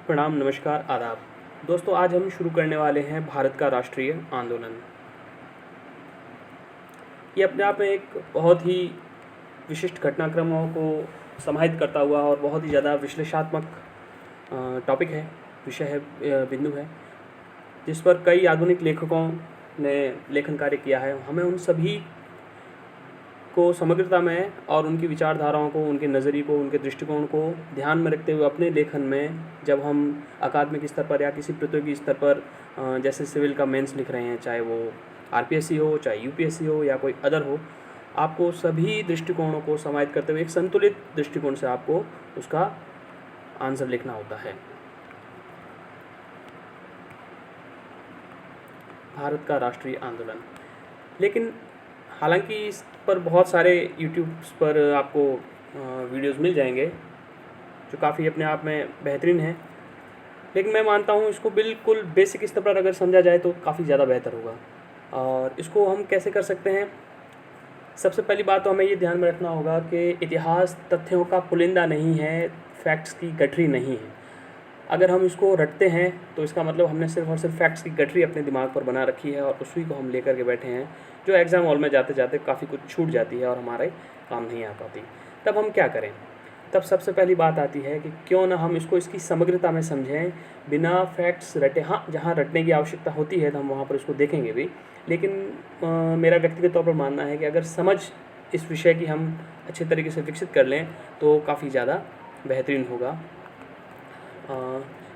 प्रणाम, नमस्कार, आदाब। दोस्तों, आज हम शुरू करने वाले हैं भारत का राष्ट्रीय आंदोलन। ये अपने आप में एक बहुत ही विशिष्ट घटनाक्रमों को समाहित करता हुआ और बहुत ही ज़्यादा विश्लेषणात्मक टॉपिक है, विषय है, बिंदु है, जिस पर कई आधुनिक लेखकों ने लेखन कार्य किया है। हमें उन सभी को समग्रता में और उनकी विचारधाराओं को, उनके नज़रिए को, उनके दृष्टिकोण को ध्यान में रखते हुए अपने लेखन में, जब हम अकादमिक स्तर पर या किसी प्रतियोगी स्तर पर जैसे सिविल का मेंस लिख रहे हैं, चाहे वो आरपीएससी हो, चाहे यूपीएससी हो या कोई अदर हो, आपको सभी दृष्टिकोणों को समाहित करते हुए एक संतुलित दृष्टिकोण से आपको उसका आंसर लिखना होता है। भारत का राष्ट्रीय आंदोलन। लेकिन हालांकि इस पर बहुत सारे यूट्यूब पर आपको वीडियोस मिल जाएंगे जो काफ़ी अपने आप में बेहतरीन हैं, लेकिन मैं मानता हूँ इसको बिल्कुल बेसिक स्तर पर अगर समझा जाए तो काफ़ी ज़्यादा बेहतर होगा। और इसको हम कैसे कर सकते हैं? सबसे पहली बात तो हमें ये ध्यान में रखना होगा कि इतिहास तथ्यों का पुलिंदा नहीं है, फैक्ट्स की गठरी नहीं है। अगर हम इसको रटते हैं तो इसका मतलब हमने सिर्फ और सिर्फ फैक्ट्स की गठरी अपने दिमाग पर बना रखी है और उसी को हम लेकर के बैठे हैं, जो एग्ज़ाम हॉल में जाते जाते काफ़ी कुछ छूट जाती है और हमारे काम नहीं आ पाती। तब हम क्या करें? तब सबसे पहली बात आती है कि क्यों ना हम इसको इसकी समग्रता में समझें, बिना फैक्ट्स रटे। हाँ, जहाँ रटने की आवश्यकता होती है तो हम वहाँ पर इसको देखेंगे भी, लेकिन मेरा व्यक्तिगत तौर पर मानना है कि अगर समझ इस विषय की हम अच्छे तरीके से विकसित कर लें तो काफ़ी ज़्यादा बेहतरीन होगा।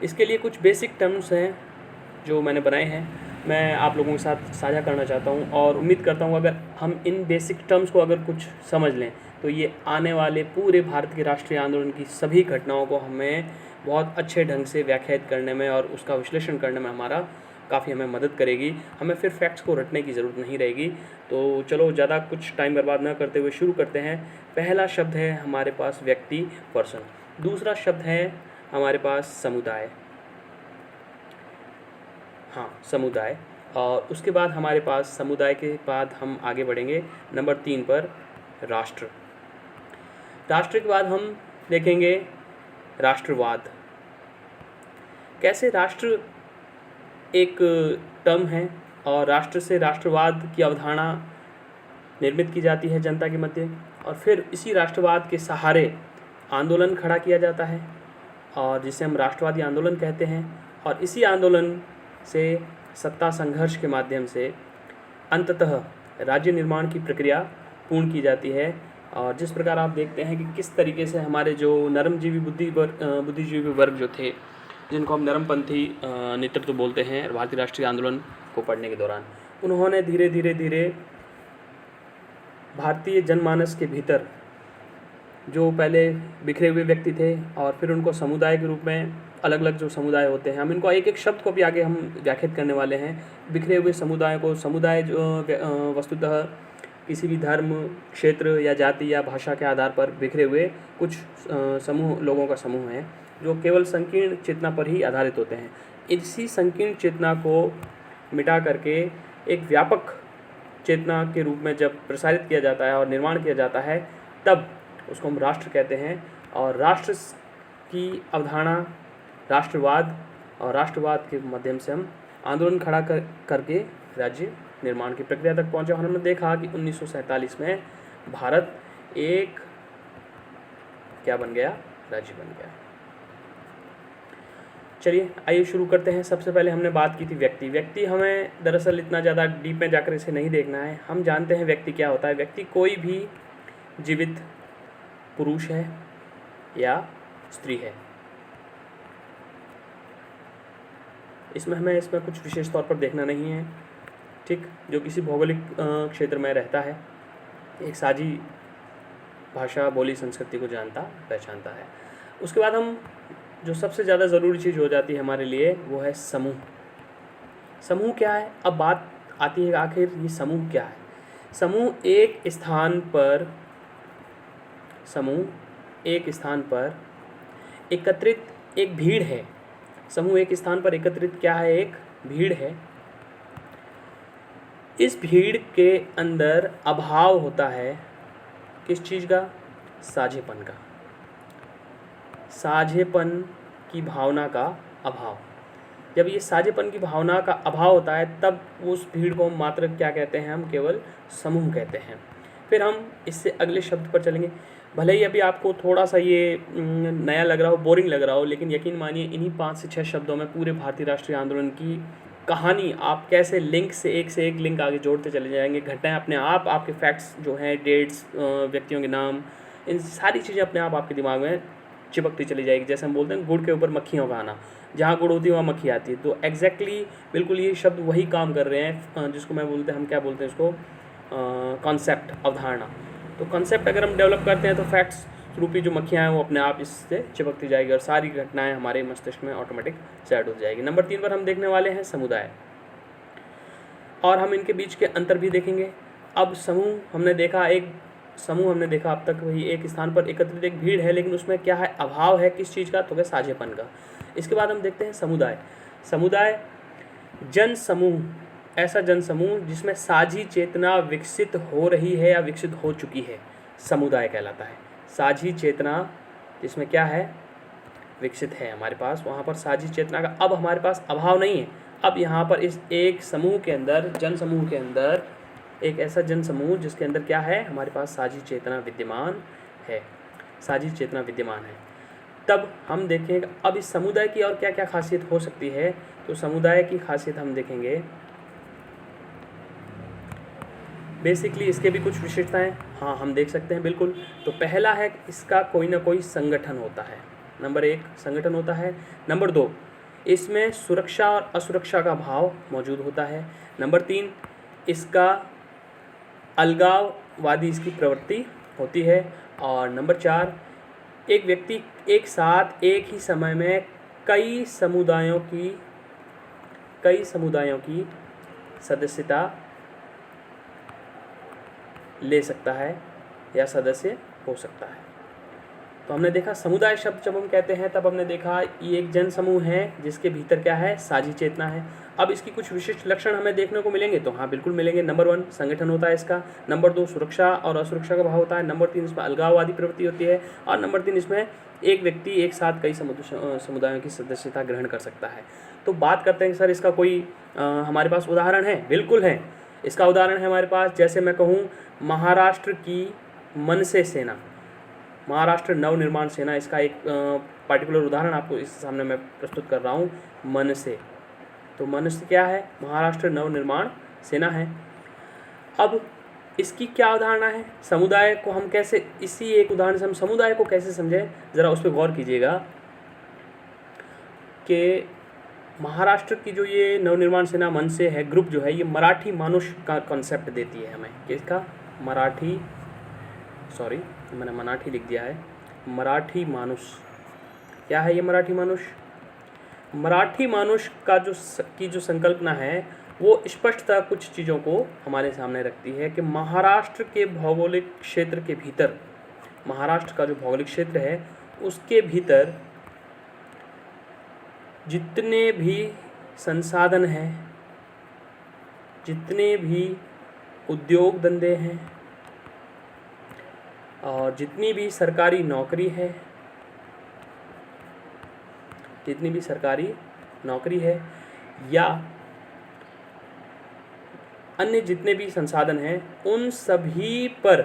इसके लिए कुछ बेसिक टर्म्स हैं जो मैंने बनाए हैं, मैं आप लोगों के साथ साझा करना चाहता हूँ और उम्मीद करता हूँ अगर हम इन बेसिक टर्म्स को अगर कुछ समझ लें तो ये आने वाले पूरे भारत के राष्ट्रीय आंदोलन की सभी घटनाओं को हमें बहुत अच्छे ढंग से व्याख्यायित करने में और उसका विश्लेषण करने में काफ़ी हमें मदद करेगी। हमें फिर फैक्ट्स को रटने की ज़रूरत नहीं रहेगी। तो चलो, ज़्यादा कुछ टाइम बर्बाद न करते हुए शुरू करते हैं। पहला शब्द है हमारे पास व्यक्ति, पर्सन। दूसरा शब्द है हमारे पास समुदाय, हाँ समुदाय। और उसके बाद हमारे पास समुदाय के बाद हम आगे बढ़ेंगे नंबर 3 पर, राष्ट्र। राष्ट्र के बाद हम देखेंगे राष्ट्रवाद। कैसे राष्ट्र एक टर्म है और राष्ट्र से राष्ट्रवाद की अवधारणा निर्मित की जाती है जनता के मध्य, और फिर इसी राष्ट्रवाद के सहारे आंदोलन खड़ा किया जाता है और जिसे हम राष्ट्रवादी आंदोलन कहते हैं। और इसी आंदोलन से सत्ता संघर्ष के माध्यम से अंततः राज्य निर्माण की प्रक्रिया पूर्ण की जाती है। और जिस प्रकार आप देखते हैं कि किस तरीके से हमारे जो नरमजीवी बुद्धिजीवी वर्ग जो थे, जिनको हम नरमपंथी नेतृत्व बोलते हैं भारतीय राष्ट्रीय आंदोलन को पढ़ने के दौरान, उन्होंने धीरे धीरे भारतीय जनमानस के भीतर जो पहले बिखरे हुए व्यक्ति थे और फिर उनको समुदाय के रूप में, अलग अलग जो समुदाय होते हैं, हम इनको एक एक शब्द को भी आगे हम व्याख्यात करने वाले हैं। बिखरे हुए समुदाय को, समुदाय जो वस्तुतः किसी भी धर्म, क्षेत्र या जाति या भाषा के आधार पर बिखरे हुए कुछ समूह, लोगों का समूह है जो केवल संकीर्ण चेतना पर ही आधारित होते हैं। इसी संकीर्ण चेतना को मिटा करके एक व्यापक चेतना के रूप में जब प्रसारित किया जाता है और निर्माण किया जाता है, तब उसको हम राष्ट्र कहते हैं। और राष्ट्र की अवधारणा राष्ट्रवाद, और राष्ट्रवाद के माध्यम से हम आंदोलन खड़ा करके राज्य निर्माण की प्रक्रिया तक पहुंचे। और हमने देखा कि 1947 में भारत एक क्या बन गया? राज्य बन गया। चलिए आइए शुरू करते हैं। सबसे पहले हमने बात की थी व्यक्ति। हमें दरअसल इतना ज़्यादा डीप में जाकर इसे नहीं देखना है। हम जानते हैं व्यक्ति क्या होता है। व्यक्ति कोई भी जीवित पुरुष है या स्त्री है। इसमें कुछ विशेष तौर पर देखना नहीं है, ठीक, जो किसी भौगोलिक क्षेत्र में रहता है, एक साझी भाषा, बोली, संस्कृति को जानता पहचानता है। उसके बाद हम जो सबसे ज़्यादा ज़रूरी चीज़ हो जाती है हमारे लिए, वो है समूह। समूह क्या है? अब बात आती है आखिर ये समूह क्या है? समूह एक स्थान पर एकत्रित एक भीड़ है। समूह एक स्थान पर एकत्रित क्या है? एक भीड़ है। इस भीड़ के अंदर अभाव होता है किस चीज़ का? साझेपन का। साझेपन की भावना का अभाव। जब ये साझेपन की भावना का अभाव होता है तब उस भीड़ को हम मात्र क्या कहते हैं, हम केवल समूह कहते हैं। फिर हम इससे अगले शब्द पर चलेंगे। भले ही अभी आपको थोड़ा सा ये नया लग रहा हो, बोरिंग लग रहा हो, लेकिन यकीन मानिए इन्हीं 5 से 6 शब्दों में पूरे भारतीय राष्ट्रीय आंदोलन की कहानी आप कैसे लिंक से एक लिंक आगे जोड़ते चले जाएंगे। घटनाएं अपने आप, आपके फैक्ट्स जो हैं, डेट्स, व्यक्तियों के नाम, इन सारी चीज़ें अपने आप आपके दिमाग में चिपकती चली जाएगी। जैसे हम बोलते हैं गुड़ के ऊपर मक्खियों का आना, जहाँ गुड़ होती है वहाँ मक्खी आती है। तो एग्जैक्टली बिल्कुल ये शब्द वही काम कर रहे हैं जिसको मैं बोलते हैं, हम क्या बोलते हैं इसको, कॉन्सेप्ट, अवधारणा। तो कॉन्सेप्ट अगर हम डेवलप करते हैं तो फैक्ट्स रूपी जो मक्खियाँ हैं वो अपने आप इससे चिपकती जाएगी और सारी घटनाएं हमारे मस्तिष्क में ऑटोमेटिक सेट हो जाएगी। नंबर 3 पर हम देखने वाले हैं समुदाय, और हम इनके बीच के अंतर भी देखेंगे। अब समूह हमने देखा, एक समूह हमने देखा अब तक वही एक स्थान पर एकत्रित एक भीड़ है, लेकिन उसमें क्या है, अभाव है किस चीज़ का, तो क्या साझेपन का। इसके बाद हम देखते हैं समुदाय। समुदाय जन समूह, ऐसा जन समूह जिसमें साझी चेतना विकसित हो रही है या विकसित हो चुकी है, समुदाय कहलाता है। साझी चेतना जिसमें क्या है, विकसित है हमारे पास, वहाँ पर साझी चेतना का अब हमारे पास अभाव नहीं है। अब यहाँ पर इस एक समूह के अंदर, जन समूह के अंदर, एक ऐसा जन समूह जिसके अंदर क्या है, हमारे पास साझी चेतना विद्यमान है, साझी चेतना विद्यमान है। तब हम देखेंगे अब इस समुदाय की और क्या क्या खासियत हो सकती है। तो समुदाय की खासियत हम देखेंगे, बेसिकली इसके भी कुछ विशेषताएं हाँ हम देख सकते हैं बिल्कुल। तो पहला है इसका कोई ना कोई संगठन होता है। नंबर 1 संगठन होता है। नंबर 2 इसमें सुरक्षा और असुरक्षा का भाव मौजूद होता है। नंबर 3 इसका अलगाववादी इसकी प्रवृत्ति होती है। और नंबर 4 एक व्यक्ति एक साथ एक ही समय में कई समुदायों की सदस्यता ले सकता है या सदस्य हो सकता है। तो हमने देखा समुदाय शब्द जब हम कहते हैं तब हमने देखा ये एक जन समूह है जिसके भीतर क्या है, साझी चेतना है। अब इसकी कुछ विशिष्ट लक्षण हमें देखने को मिलेंगे, तो हाँ बिल्कुल मिलेंगे। नंबर 1 संगठन होता है इसका। नंबर 2 सुरक्षा और असुरक्षा का भाव होता है। नंबर 3 इसमें अलगाववादी प्रवृत्ति होती है। और नंबर 3 इसमें एक व्यक्ति एक साथ कई समुदायों की सदस्यता ग्रहण कर सकता है। तो बात करते हैं सर इसका कोई हमारे पास उदाहरण है? बिल्कुल है। इसका उदाहरण है हमारे पास, जैसे मैं कहूँ महाराष्ट्र की मनसे सेना, महाराष्ट्र नवनिर्माण सेना, इसका एक पार्टिकुलर उदाहरण आपको इस सामने मैं प्रस्तुत कर रहा हूँ, मनसे। तो मनसे क्या है? महाराष्ट्र नवनिर्माण सेना है। अब इसकी क्या अवधारणा है? समुदाय को हम कैसे, इसी एक उदाहरण से हम समुदाय को कैसे समझें, ज़रा उस पर गौर कीजिएगा कि महाराष्ट्र की जो ये नवनिर्माण सेना मनसे है, ग्रुप जो है, ये मराठी मानुष का कॉन्सेप्ट देती है हमें। किसका? मराठी, सॉरी मैंने मराठी लिख दिया है, मराठी मानुष। क्या है ये मराठी मानुष? मराठी मानुष का जो संकल्पना है वो स्पष्टतः कुछ चीज़ों को हमारे सामने रखती है कि महाराष्ट्र के भौगोलिक क्षेत्र के भीतर, महाराष्ट्र का जो भौगोलिक क्षेत्र है उसके भीतर जितने भी संसाधन हैं, जितने भी उद्योग धंधे हैं और जितनी भी सरकारी नौकरी है, जितनी भी सरकारी नौकरी है या अन्य जितने भी संसाधन हैं, उन सभी पर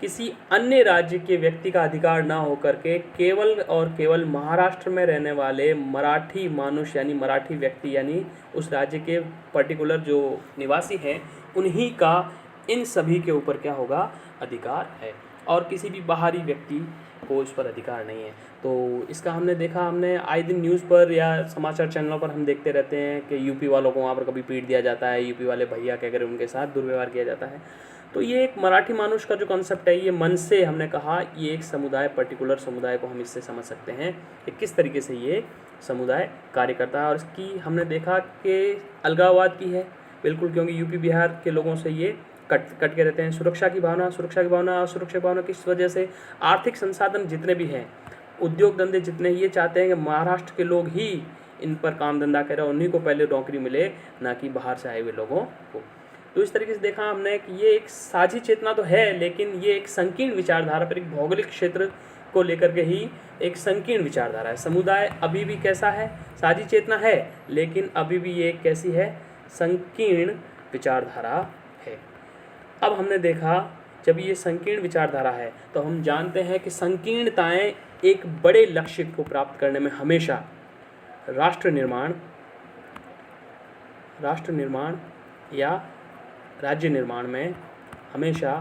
किसी अन्य राज्य के व्यक्ति का अधिकार ना होकर के केवल और केवल महाराष्ट्र में रहने वाले मराठी मानुष यानी मराठी व्यक्ति यानी उस राज्य के पर्टिकुलर जो निवासी हैं उन्हीं का इन सभी के ऊपर क्या होगा? अधिकार है, और किसी भी बाहरी व्यक्ति को इस पर अधिकार नहीं है। तो इसका हमने देखा, हमने आए दिन न्यूज़ पर या समाचार चैनलों पर हम देखते रहते हैं कि यूपी वालों को वहाँ पर कभी पीट दिया जाता है, यूपी वाले भैया कहकर उनके साथ दुर्व्यवहार किया जाता है। तो ये एक मराठी मानुष का जो कॉन्सेप्ट है, ये मन से हमने कहा ये एक समुदाय, पर्टिकुलर समुदाय को हम इससे समझ सकते हैं कि किस तरीके से ये समुदाय कार्य करता है। और इसकी हमने देखा कि अलगाववाद की है बिल्कुल, क्योंकि यूपी बिहार के लोगों से ये कट के रहते हैं। सुरक्षा की भावना असुरक्षा की भावना किस वजह से? आर्थिक संसाधन जितने भी हैं, उद्योग धंधे जितने, ये चाहते हैं कि महाराष्ट्र के लोग ही इन पर काम धंधा करें, उन्हीं को पहले नौकरी मिले, ना कि बाहर से आए हुए लोगों को। तो इस तरीके से देखा हमने कि ये एक साझी चेतना तो है, लेकिन ये एक संकीर्ण विचारधारा पर एक भौगोलिक क्षेत्र को लेकर के ही एक संकीर्ण विचारधारा है। समुदाय अभी भी कैसा है, साझी चेतना है, लेकिन अभी भी ये कैसी है, संकीर्ण विचारधारा है। अब हमने देखा जब ये संकीर्ण विचारधारा है तो हम जानते हैं कि संकीर्णताएं एक बड़े लक्ष्य को प्राप्त करने में हमेशा राष्ट्र निर्माण या राज्य निर्माण में हमेशा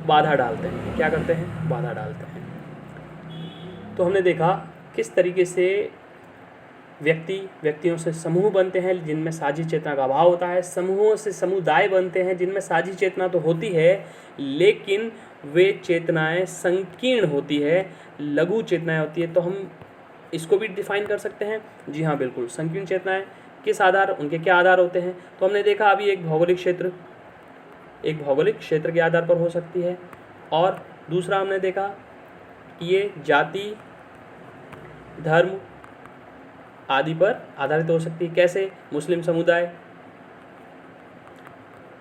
बाधा डालते हैं। क्या करते हैं, बाधा डालते हैं। तो हमने देखा किस तरीके से व्यक्तियों से समूह बनते हैं जिनमें साझी चेतना का अभाव होता है, समूहों से समुदाय बनते हैं जिनमें साझी चेतना तो होती है लेकिन वे चेतनाएं संकीर्ण होती है, लघु चेतनाएं होती है। तो हम इसको भी डिफाइन कर सकते हैं। जी हाँ, बिल्कुल। संकीर्ण चेतनाएं किस आधार, उनके क्या आधार होते हैं? तो हमने देखा अभी एक भौगोलिक क्षेत्र के आधार पर हो सकती है, और दूसरा हमने देखा कि ये जाति, धर्म आदि पर आधारित हो सकती है। कैसे? मुस्लिम समुदाय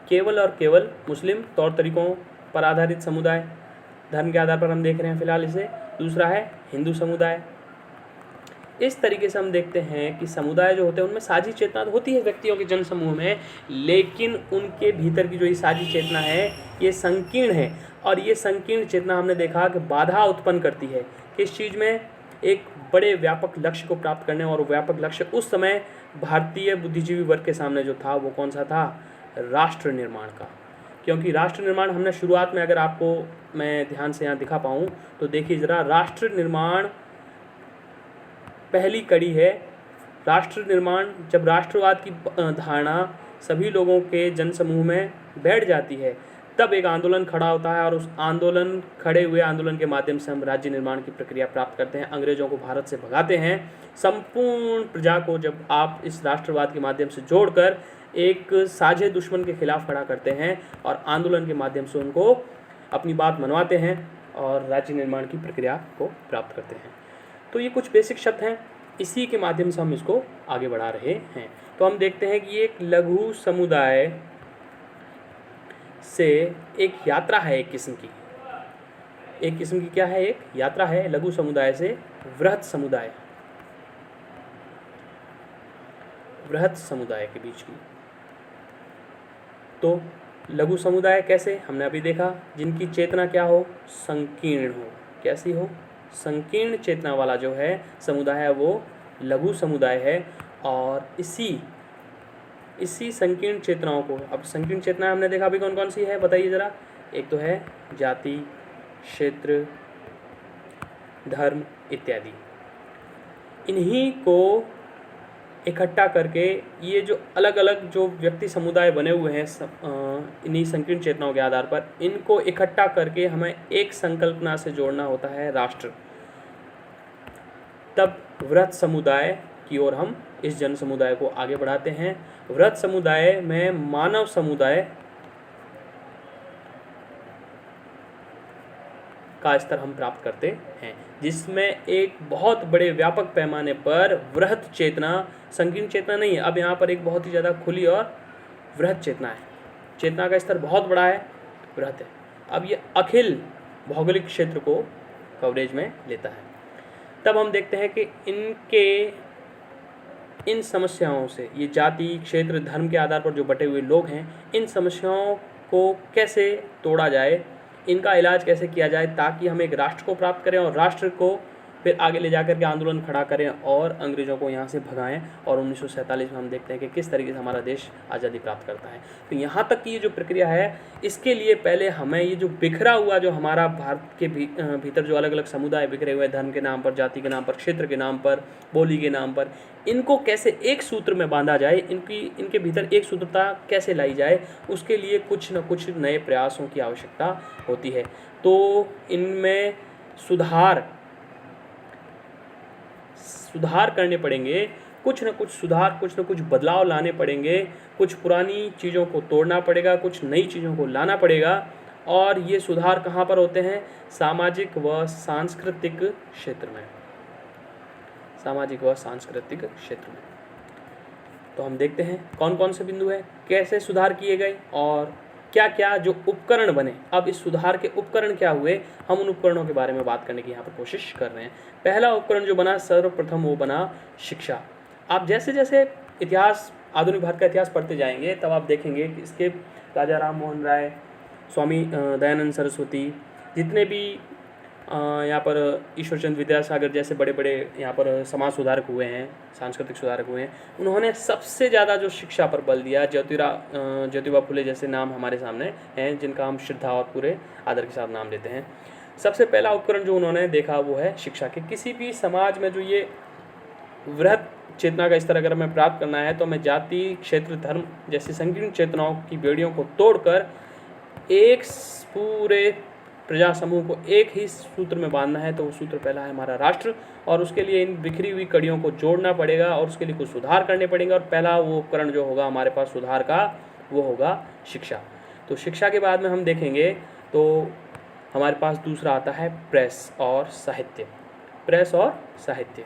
केवल और केवल मुस्लिम तौर तरीकों पर आधारित समुदाय, धर्म के आधार पर हम देख रहे हैं फिलहाल इसे। दूसरा है हिंदू समुदाय। इस तरीके से हम देखते हैं कि समुदाय जो होते हैं उनमें साझी चेतना तो होती है व्यक्तियों के जनसमूह में, लेकिन उनके भीतर की जो ये साझी चेतना है ये संकीर्ण है, और ये संकीर्ण चेतना हमने देखा कि बाधा उत्पन्न करती है किस चीज़ में, एक बड़े व्यापक लक्ष्य को प्राप्त करने। और व्यापक लक्ष्य उस समय भारतीय बुद्धिजीवी वर्ग के सामने जो था वो कौन सा था, राष्ट्र निर्माण का। क्योंकि राष्ट्र निर्माण हमने शुरुआत में, अगर आपको मैं ध्यान से यहाँ दिखा पाऊँ तो देखिए ज़रा, राष्ट्र निर्माण पहली कड़ी है। राष्ट्र निर्माण जब राष्ट्रवाद की धारणा सभी लोगों के जनसमूह में बैठ जाती है तब एक आंदोलन खड़ा होता है, और उस खड़े हुए आंदोलन के माध्यम से हम राज्य निर्माण की प्रक्रिया प्राप्त करते हैं, अंग्रेजों को भारत से भगाते हैं। संपूर्ण प्रजा को जब आप इस राष्ट्रवाद के माध्यम से जोड़कर एक साझे दुश्मन के खिलाफ खड़ा करते हैं और आंदोलन के माध्यम से उनको अपनी बात मनवाते हैं और राज्य निर्माण की प्रक्रिया को प्राप्त करते हैं। तो ये कुछ बेसिक शब्द हैं, इसी के माध्यम से हम इसको आगे बढ़ा रहे हैं। तो हम देखते हैं कि एक लघु समुदाय से एक यात्रा है, एक किस्म की क्या है, एक यात्रा है लघु समुदाय से वृहत समुदाय के बीच की। तो लघु समुदाय कैसे, हमने अभी देखा, जिनकी चेतना क्या हो, संकीर्ण हो। कैसी हो, संकीर्ण चेतना वाला जो है समुदाय है वो लघु समुदाय है। और इसी संकीर्ण चेतनाओं को, अब संकीर्ण चेतनाएं हमने देखा अभी कौन कौन सी है, बताइए ज़रा। एक तो है जाति, क्षेत्र, धर्म इत्यादि। इन्हीं को इकट्ठा करके ये जो अलग अलग जो व्यक्ति समुदाय बने हुए हैं इन्हीं संकीर्ण चेतनाओं के आधार पर, इनको इकट्ठा करके हमें एक संकल्पना से जोड़ना होता है, राष्ट्र। तब वृहत समुदाय की ओर हम इस जन समुदाय को आगे बढ़ाते हैं। वृहत समुदाय में मानव समुदाय का स्तर हम प्राप्त करते हैं, जिसमें एक बहुत बड़े व्यापक पैमाने पर वृहत चेतना, संकीर्ण चेतना नहीं है, अब यहाँ पर एक बहुत ही ज़्यादा खुली और वृहत चेतना है। चेतना का स्तर बहुत बड़ा है, वृहत है। अब ये अखिल भौगोलिक क्षेत्र को कवरेज में लेता है। तब हम देखते हैं कि इन समस्याओं से, ये जाति, क्षेत्र, धर्म के आधार पर जो बटे हुए लोग हैं, इन समस्याओं को कैसे तोड़ा जाए, इनका इलाज कैसे किया जाए, ताकि हम एक राष्ट्र को प्राप्त करें और राष्ट्र को फिर आगे ले जाकर के आंदोलन खड़ा करें और अंग्रेज़ों को यहाँ से भगाएं। और 1947 में हम देखते हैं कि किस तरीके से हमारा देश आज़ादी प्राप्त करता है। तो यहाँ तक की ये जो प्रक्रिया है, इसके लिए पहले हमें ये जो बिखरा हुआ जो हमारा भारत के भीतर जो अलग अलग समुदाय बिखरे हुए, धर्म के नाम पर, जाति के नाम पर, क्षेत्र के नाम पर, बोली के नाम पर, इनको कैसे एक सूत्र में बांधा जाए, इनके भीतर एक सूत्रता कैसे लाई जाए, उसके लिए कुछ न कुछ नए प्रयासों की आवश्यकता होती है। तो इनमें सुधार करने पड़ेंगे, कुछ न कुछ सुधार, कुछ न कुछ बदलाव लाने पड़ेंगे, कुछ पुरानी चीज़ों को तोड़ना पड़ेगा, कुछ नई चीज़ों को लाना पड़ेगा। और ये सुधार कहाँ पर होते हैं, सामाजिक व सांस्कृतिक क्षेत्र में, सामाजिक व सांस्कृतिक क्षेत्र में। तो हम देखते हैं कौन कौन से बिंदु हैं, कैसे सुधार किए गए और क्या क्या जो उपकरण बने, अब इस सुधार के उपकरण क्या हुए, हम उन उपकरणों के बारे में बात करने की यहाँ पर कोशिश कर रहे हैं। पहला उपकरण जो बना सर्वप्रथम वो बना शिक्षा। आप जैसे जैसे इतिहास, आधुनिक भारत का इतिहास पढ़ते जाएंगे तब आप देखेंगे कि इसके राजा राम मोहन राय, स्वामी दयानंद सरस्वती, जितने भी यहाँ पर ईश्वरचंद्र विद्यासागर जैसे बड़े बड़े यहाँ पर समाज सुधारक हुए हैं, सांस्कृतिक सुधारक हुए हैं, उन्होंने सबसे ज़्यादा जो शिक्षा पर बल दिया, ज्योतिबा फुले जैसे नाम हमारे सामने हैं जिनका हम श्रद्धा और पूरे आदर के साथ नाम लेते हैं। सबसे पहला उपकरण जो उन्होंने देखा वो है शिक्षा के। किसी भी समाज में जो ये वृहद चेतना का स्तर अगर हमें प्राप्त करना है तो हमें जाति, क्षेत्र, धर्म जैसी संकीर्ण चेतनाओं की बेड़ियों को तोड़कर एक पूरे प्रजा समूह को एक ही सूत्र में बांधना है। तो वो सूत्र पहला है हमारा राष्ट्र, और उसके लिए इन बिखरी हुई कड़ियों को जोड़ना पड़ेगा और उसके लिए कुछ सुधार करने पड़ेंगे। और पहला वो उपकरण जो होगा हमारे पास सुधार का वो होगा शिक्षा। तो शिक्षा के बाद में हम देखेंगे तो हमारे पास दूसरा आता है प्रेस और साहित्य। प्रेस और साहित्य,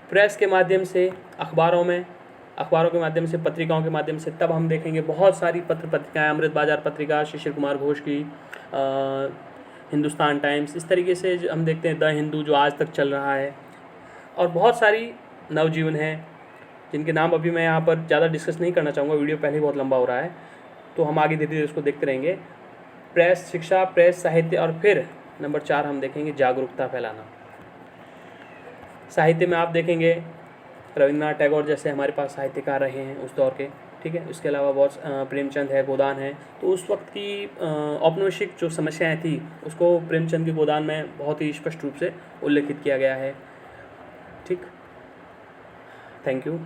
प्रेस के माध्यम से अखबारों के माध्यम से, पत्रिकाओं के माध्यम से, तब हम देखेंगे बहुत सारी पत्रिकाएं, अमृत बाजार पत्रिका शिशिर कुमार घोष की, हिंदुस्तान टाइम्स, इस तरीके से हम देखते हैं द हिंदू जो आज तक चल रहा है, और बहुत सारी नवजीवन है जिनके नाम अभी मैं यहाँ पर ज़्यादा डिस्कस नहीं करना चाहूँगा, वीडियो पहले ही बहुत लंबा हो रहा है, तो हम आगे धीरे धीरे उसको देखते रहेंगे। प्रेस, शिक्षा, प्रेस, साहित्य, और फिर नंबर 4 हम देखेंगे जागरूकता फैलाना। साहित्य में आप देखेंगे रविन्द्रनाथ टैगोर जैसे हमारे पास साहित्यकार रहे हैं उस दौर के, ठीक है। इसके अलावा बहुत प्रेमचंद है, गोदान है। तो उस वक्त की औपनिवेशिक जो समस्याएं थी उसको प्रेमचंद के गोदान में बहुत ही स्पष्ट रूप से उल्लेखित किया गया है, ठीक। Thank you.